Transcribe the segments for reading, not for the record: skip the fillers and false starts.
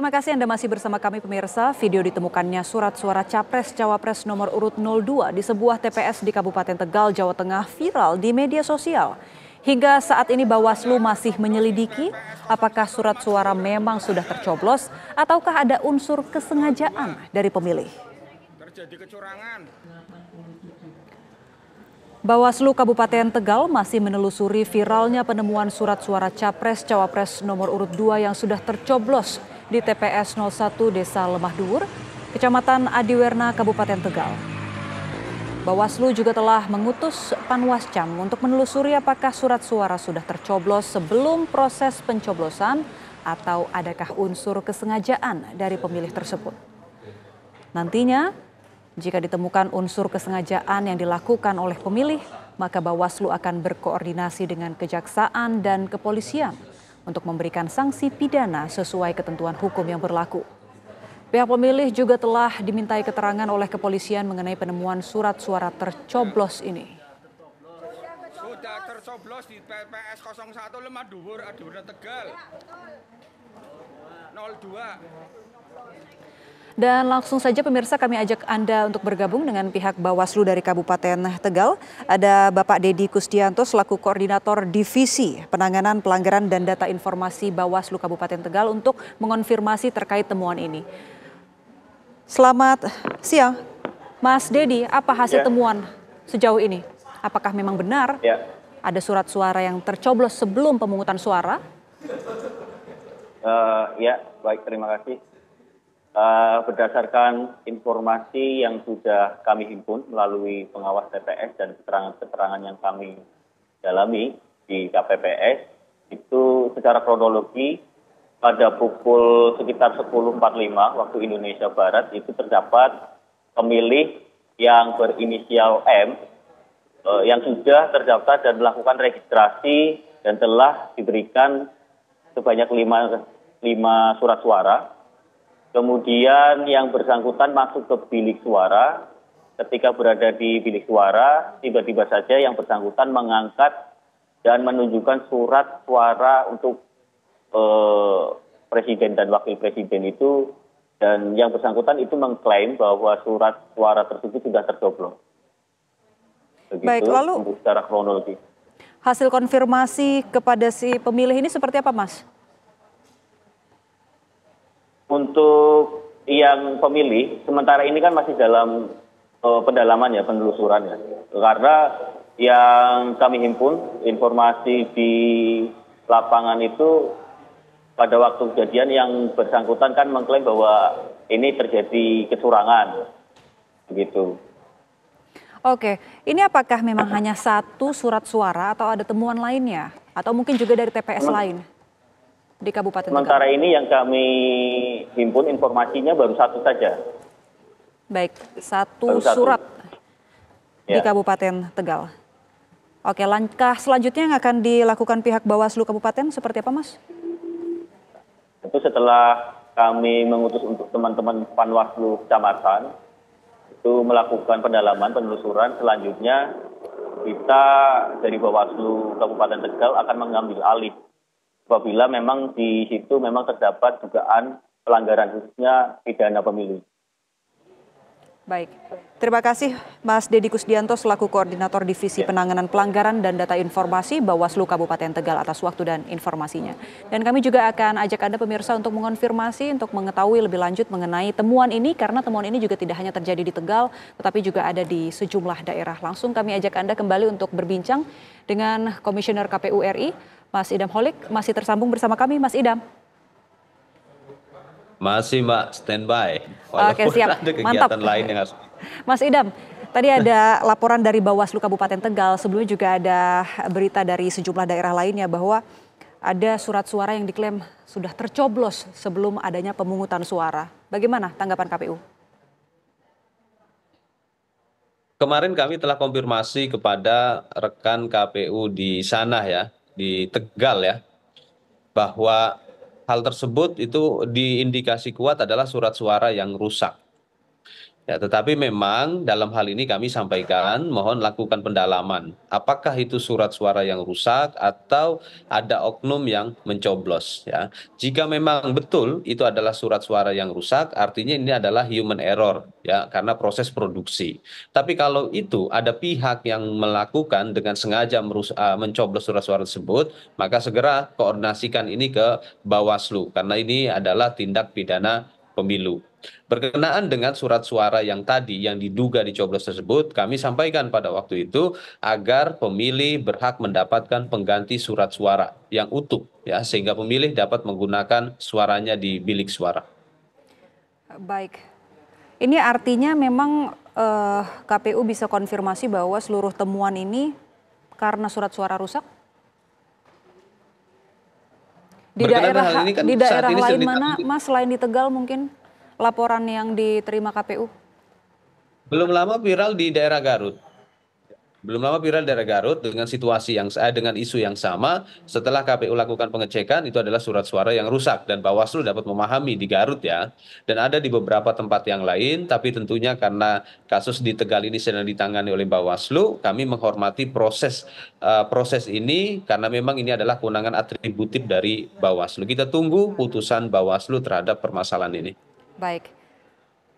terima kasih Anda masih bersama kami pemirsa. Video ditemukannya surat suara Capres-Cawapres nomor urut 02 di sebuah TPS di Kabupaten Tegal, Jawa Tengah viral di media sosial. Hingga saat ini Bawaslu masih menyelidiki apakah surat suara memang sudah tercoblos ataukah ada unsur kesengajaan dari pemilih. Terjadi kecurangan. Bawaslu Kabupaten Tegal masih menelusuri viralnya penemuan surat suara Capres-Cawapres nomor urut 2 yang sudah tercoblos di TPS 01 Desa Lemah Duur, Kecamatan Adiwerna, Kabupaten Tegal. Bawaslu juga telah mengutus Panwascam untuk menelusuri apakah surat suara sudah tercoblos sebelum proses pencoblosan atau adakah unsur kesengajaan dari pemilih tersebut. Nantinya, jika ditemukan unsur kesengajaan yang dilakukan oleh pemilih, maka Bawaslu akan berkoordinasi dengan Kejaksaan dan Kepolisian untuk memberikan sanksi pidana sesuai ketentuan hukum yang berlaku. Pihak pemilih juga telah dimintai keterangan oleh kepolisian mengenai penemuan surat suara tercoblos ini. Sudah tercoblos di TPS 01 Lemah Duur, Adiwerna Tegal. 02. Dan langsung saja pemirsa kami ajak Anda untuk bergabung dengan pihak Bawaslu dari Kabupaten Tegal. Ada Bapak Dedi Kusdianto selaku Koordinator Divisi Penanganan Pelanggaran dan Data Informasi Bawaslu Kabupaten Tegal untuk mengonfirmasi terkait temuan ini. Selamat siang, Mas Dedi. Apa hasil temuan sejauh ini? Apakah memang benar ada surat suara yang tercoblos sebelum pemungutan suara? Ya, baik, terima kasih. Berdasarkan informasi yang sudah kami himpun melalui pengawas TPS dan keterangan-keterangan yang kami dalami di KPPS, itu secara kronologi pada pukul sekitar 10.45 waktu Indonesia Barat itu terdapat pemilih yang berinisial M yang sudah terdaftar dan melakukan registrasi dan telah diberikan sebanyak 5 surat suara. Kemudian yang bersangkutan masuk ke bilik suara. Ketika berada di bilik suara, tiba-tiba saja yang bersangkutan mengangkat dan menunjukkan surat suara untuk presiden dan wakil presiden itu. Dan yang bersangkutan itu mengklaim bahwa surat suara tersebut sudah tercoblos. Begitu. Baik, lalu untuk secara kronologi. Hasil konfirmasi kepada si pemilih ini seperti apa, Mas? Untuk yang pemilih, sementara ini kan masih dalam pendalaman ya, penelusuran ya. Karena yang kami himpun, informasi di lapangan itu pada waktu kejadian yang bersangkutan kan mengklaim bahwa ini terjadi kecurangan. Begitu. Oke, ini apakah memang hanya satu surat suara atau ada temuan lainnya? Atau mungkin juga dari TPS lain di Kabupaten Tegal? Sementara ini yang kami himpun informasinya baru satu saja. Baik, satu surat di Kabupaten Tegal. Oke, langkah selanjutnya yang akan dilakukan pihak Bawaslu Kabupaten seperti apa, Mas? Itu setelah kami mengutus untuk teman-teman Panwaslu Kecamatan itu melakukan pendalaman penelusuran, selanjutnya kita dari Bawaslu Kabupaten Tegal akan mengambil alih apabila memang di situ memang terdapat dugaan pelanggaran khususnya pidana pemilu. Baik, terima kasih Mas Dedi Kusdianto selaku Koordinator Divisi Penanganan Pelanggaran dan Data Informasi Bawaslu Kabupaten Tegal atas waktu dan informasinya. Dan kami juga akan ajak Anda pemirsa untuk mengonfirmasi, untuk mengetahui lebih lanjut mengenai temuan ini, karena temuan ini juga tidak hanya terjadi di Tegal, tetapi juga ada di sejumlah daerah. Langsung kami ajak Anda kembali untuk berbincang dengan Komisioner KPU RI, Mas Idam Holik. Masih tersambung bersama kami, Mas Idam. Masih Mbak, standby. Oke, siap. Ada kegiatan Mantap. lain yang harus. Mas Idam, tadi ada laporan dari Bawaslu Kabupaten Tegal, sebelumnya juga ada berita dari sejumlah daerah lainnya bahwa ada surat suara yang diklaim sudah tercoblos sebelum adanya pemungutan suara. Bagaimana tanggapan KPU? Kemarin kami telah konfirmasi kepada rekan KPU di sana ya, di Tegal ya, bahwa hal tersebut itu diindikasi kuat adalah surat suara yang rusak. Ya, tetapi memang dalam hal ini kami sampaikan mohon lakukan pendalaman. Apakah itu surat suara yang rusak atau ada oknum yang mencoblos ya. Jika memang betul itu adalah surat suara yang rusak, artinya ini adalah human error ya karena proses produksi. Tapi kalau itu ada pihak yang melakukan dengan sengaja mencoblos surat suara tersebut, maka segera koordinasikan ini ke Bawaslu karena ini adalah tindak pidana pemilu. Berkenaan dengan surat suara yang tadi yang diduga dicoblos tersebut, kami sampaikan pada waktu itu agar pemilih berhak mendapatkan pengganti surat suara yang utuh ya sehingga pemilih dapat menggunakan suaranya di bilik suara. Baik. Ini artinya memang KPU bisa konfirmasi bahwa seluruh temuan ini karena surat suara rusak? Di daerah lain mana, Mas, selain di Tegal mungkin laporan yang diterima KPU? Belum lama viral di daerah Garut. Dengan situasi dengan isu yang sama. Setelah KPU lakukan pengecekan itu adalah surat suara yang rusak dan Bawaslu dapat memahami di Garut ya. Dan ada di beberapa tempat yang lain, tapi tentunya karena kasus di Tegal ini sedang ditangani oleh Bawaslu, kami menghormati proses ini karena memang ini adalah kewenangan atributif dari Bawaslu. Kita tunggu putusan Bawaslu terhadap permasalahan ini.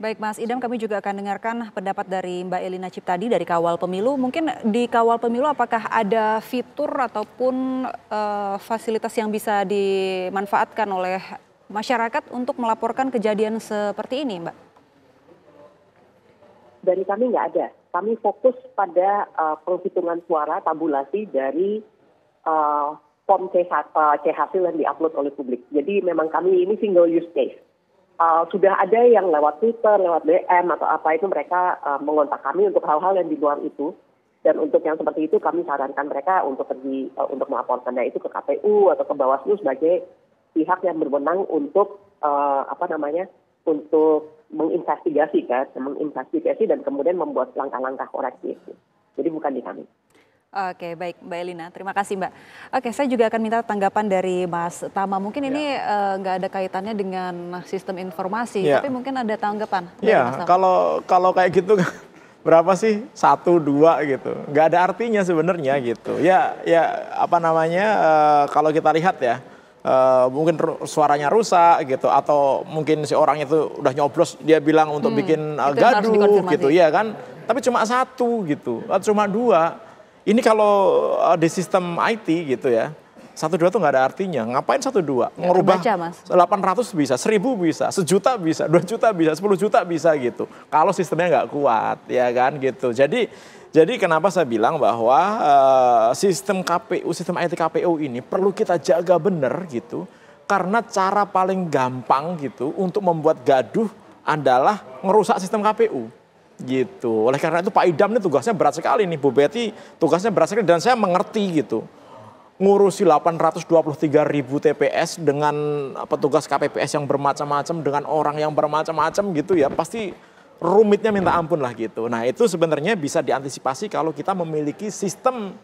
Baik Mas Idam, kami juga akan dengarkan pendapat dari Mbak Elina Ciptadi dari Kawal Pemilu. Mungkin di Kawal Pemilu apakah ada fitur ataupun fasilitas yang bisa dimanfaatkan oleh masyarakat untuk melaporkan kejadian seperti ini, Mbak? Dari kami nggak ada. Kami fokus pada penghitungan suara tabulasi dari form C hasil yang diupload oleh publik. Jadi memang kami ini single use case. Sudah ada yang lewat Twitter, lewat DM atau apa itu mereka mengontak kami untuk hal-hal yang di luar itu. Dan untuk yang seperti itu kami sarankan mereka untuk pergi untuk melaporkannya itu ke KPU atau ke Bawaslu sebagai pihak yang berwenang untuk untuk menginvestigasi dan kemudian membuat langkah-langkah koreksi itu. Jadi bukan di kami. Oke, baik Mbak Elina, terima kasih Mbak. Oke, saya juga akan minta tanggapan dari Mas Tama. Mungkin ini nggak ada kaitannya dengan sistem informasi, tapi mungkin ada tanggapan. Iya, kalau kayak gitu berapa sih? 1, 2 gitu. Nggak ada artinya sebenarnya gitu. Kalau kita lihat ya, mungkin suaranya rusak gitu, atau mungkin si orang itu udah nyoblos dia bilang untuk bikin gaduh gitu, ya kan? Tapi cuma 1 gitu, atau cuma 2. Ini kalau di sistem IT gitu ya, 1, 2 tuh nggak ada artinya. Ngapain 1, 2? Ngerubah 800 bisa, 1000 bisa, 1 juta bisa, 2 juta bisa, 10 juta bisa gitu. Kalau sistemnya nggak kuat, ya kan gitu. Jadi kenapa saya bilang bahwa sistem IT KPU ini perlu kita jaga benar gitu. Karena cara paling gampang gitu untuk membuat gaduh adalah ngerusak sistem KPU. Gitu. Oleh karena itu Pak Idam ini tugasnya berat sekali nih, Bu Betty tugasnya berat sekali dan saya mengerti gitu. Ngurusi 823.000 TPS dengan petugas KPPS yang bermacam-macam, dengan orang yang bermacam-macam gitu ya, pasti rumitnya minta ampun lah gitu. Nah itu sebenarnya bisa diantisipasi kalau kita memiliki sistem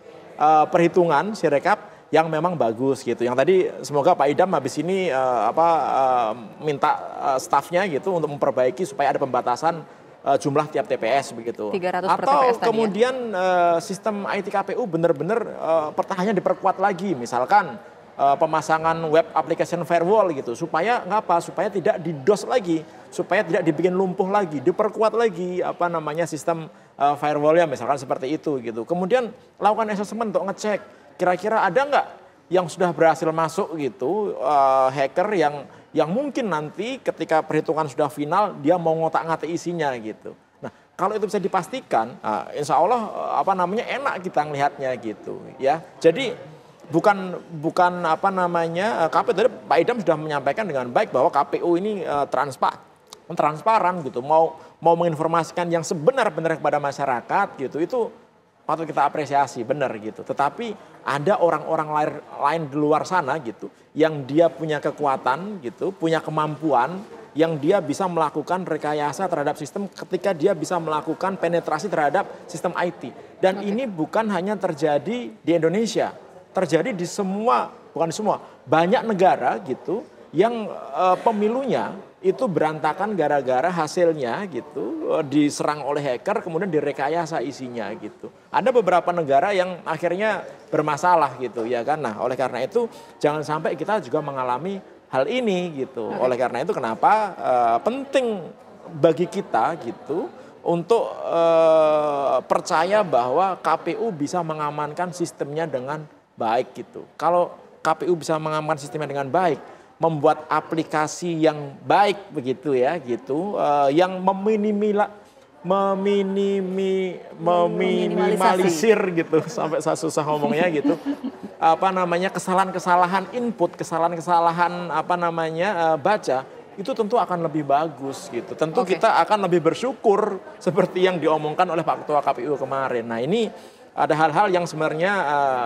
perhitungan Sirekap yang memang bagus gitu. Yang tadi semoga Pak Idam habis ini minta stafnya gitu untuk memperbaiki supaya ada pembatasan jumlah tiap TPS begitu. 300 per atau TPS kemudian sistem IT KPU benar-benar pertahanannya diperkuat lagi, misalkan pemasangan web application firewall gitu, supaya supaya tidak didos lagi, supaya tidak dibikin lumpuh lagi, diperkuat lagi sistem firewallnya misalkan seperti itu gitu. Kemudian lakukan assessment untuk ngecek kira-kira ada nggak yang sudah berhasil masuk gitu, hacker yang mungkin nanti ketika perhitungan sudah final dia mau ngotak-ngatik isinya gitu. Nah kalau itu bisa dipastikan, insya Allah enak kita ngelihatnya gitu ya. Jadi bukan KPU tadi Pak Idam sudah menyampaikan dengan baik bahwa KPU ini transparan gitu, mau menginformasikan yang sebenar-benar kepada masyarakat gitu, itu patut kita apresiasi, benar gitu. Tetapi ada orang-orang lain di luar sana gitu, yang dia punya kekuatan gitu, punya kemampuan, yang dia bisa melakukan rekayasa terhadap sistem ketika dia bisa melakukan penetrasi terhadap sistem IT. Dan ini bukan hanya terjadi di Indonesia, terjadi di semua, bukan di semua, banyak negara gitu, yang pemilunya itu berantakan gara-gara hasilnya gitu diserang oleh hacker kemudian direkayasa isinya gitu. Ada beberapa negara yang akhirnya bermasalah gitu ya kan. Nah, oleh karena itu jangan sampai kita juga mengalami hal ini gitu. Oleh karena itu kenapa penting bagi kita gitu untuk percaya bahwa KPU bisa mengamankan sistemnya dengan baik gitu. Kalau KPU bisa mengamankan sistemnya dengan baik, membuat aplikasi yang baik begitu ya gitu, yang meminimalisir gitu sampai saya susah ngomongnya gitu, kesalahan-kesalahan input, kesalahan-kesalahan baca itu tentu akan lebih bagus gitu. Tentu kita akan lebih bersyukur seperti yang diomongkan oleh Pak Ketua KPU kemarin. Nah ini ada hal-hal yang sebenarnya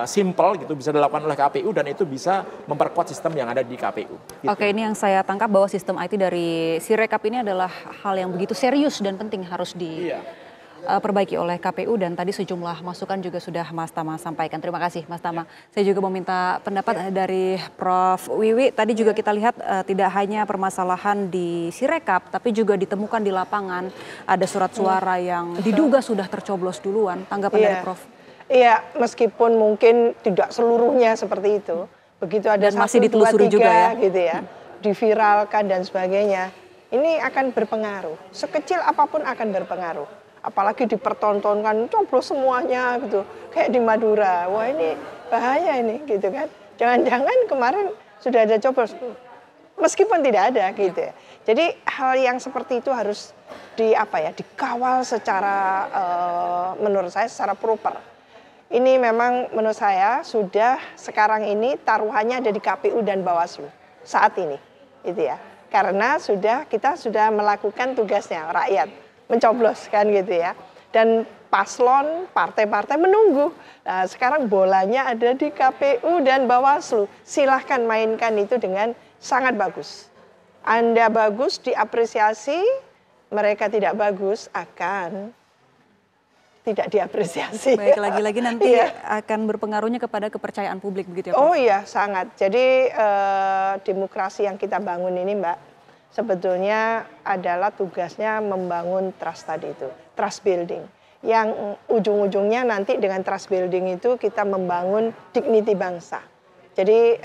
simple gitu bisa dilakukan oleh KPU dan itu bisa memperkuat sistem yang ada di KPU. Gitu. Oke, ini yang saya tangkap bahwa sistem IT dari Sirekap ini adalah hal yang begitu serius dan penting harus diperbaiki oleh KPU dan tadi sejumlah masukan juga sudah Mas Tama sampaikan. Terima kasih Mas Tama. Saya juga meminta pendapat dari Prof. Wiwi. Tadi juga kita lihat tidak hanya permasalahan di Sirekap tapi juga ditemukan di lapangan ada surat suara yang diduga sudah tercoblos duluan. Tanggapan dari Prof. Iya, meskipun mungkin tidak seluruhnya seperti itu, begitu ada dan 1, masih 2, 3 ditelusuri juga ya, gitu ya, diviralkan dan sebagainya, ini akan berpengaruh. Sekecil apapun akan berpengaruh. Apalagi dipertontonkan, coblos semuanya gitu, kayak di Madura. Wah ini bahaya ini gitu kan. Jangan-jangan kemarin sudah ada coblos, meskipun tidak ada gitu ya. Jadi hal yang seperti itu harus dikawal secara menurut saya secara proper. Ini memang menurut saya sudah sekarang ini taruhannya ada di KPU dan Bawaslu saat ini, gitu ya. Karena kita sudah melakukan tugasnya rakyat mencoblos kan gitu ya. Dan paslon partai-partai menunggu. Nah, sekarang bolanya ada di KPU dan Bawaslu. Silahkan mainkan itu dengan sangat bagus. Anda bagus diapresiasi, mereka tidak bagus akan tidak diapresiasi. Baik, lagi-lagi nanti akan berpengaruhnya kepada kepercayaan publik begitu ya Pak? Oh iya, sangat. Jadi demokrasi yang kita bangun ini Mbak, sebetulnya adalah tugasnya membangun trust tadi itu, trust building. Yang ujung-ujungnya nanti dengan trust building itu kita membangun dignity bangsa. Jadi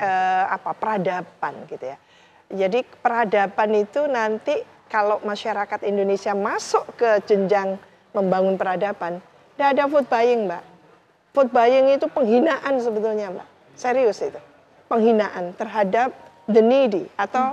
peradaban gitu ya. Jadi peradaban itu nanti kalau masyarakat Indonesia masuk ke jenjang membangun peradaban, tidak ada vote buying Mbak. Vote buying itu penghinaan sebetulnya Mbak. Serius itu. Penghinaan terhadap the needy atau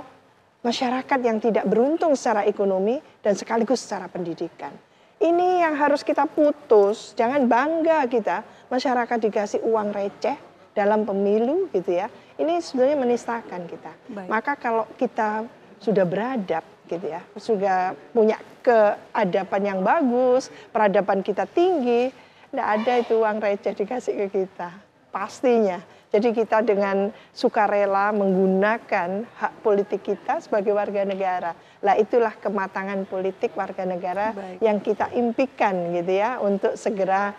masyarakat yang tidak beruntung secara ekonomi dan sekaligus secara pendidikan. Ini yang harus kita putus. Jangan bangga kita masyarakat dikasih uang receh dalam pemilu gitu ya. Ini sebenarnya menistakan kita. Baik. Maka kalau kita sudah beradab gitu ya, sudah punya keadaban yang bagus, peradaban kita tinggi, tidak ada itu uang receh dikasih ke kita, pastinya. Jadi kita dengan sukarela menggunakan hak politik kita sebagai warga negara. Lah itulah kematangan politik warga negara yang kita impikan gitu ya, untuk segera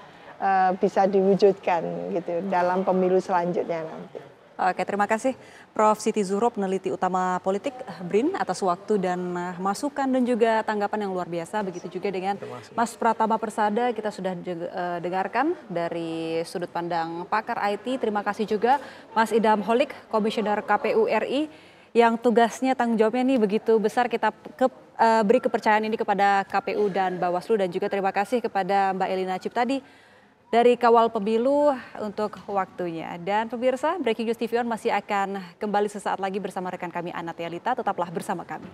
bisa diwujudkan gitu dalam pemilu selanjutnya nanti. Oke, terima kasih Prof. Siti Zuhro, peneliti utama politik BRIN atas waktu dan masukan dan juga tanggapan yang luar biasa. Begitu juga dengan Mas Pratama Persada, kita sudah dengarkan dari sudut pandang pakar IT. Terima kasih juga Mas Idham Holik, Komisioner KPU RI, yang tugasnya tanggung jawabnya nih begitu besar. Kita beri kepercayaan ini kepada KPU dan Bawaslu, dan juga terima kasih kepada Mbak Elina Ciptadi dari Kawal Pemilu untuk waktunya. Dan pemirsa, Breaking News TV On masih akan kembali sesaat lagi bersama rekan kami Ana Tialita. Tetaplah bersama kami.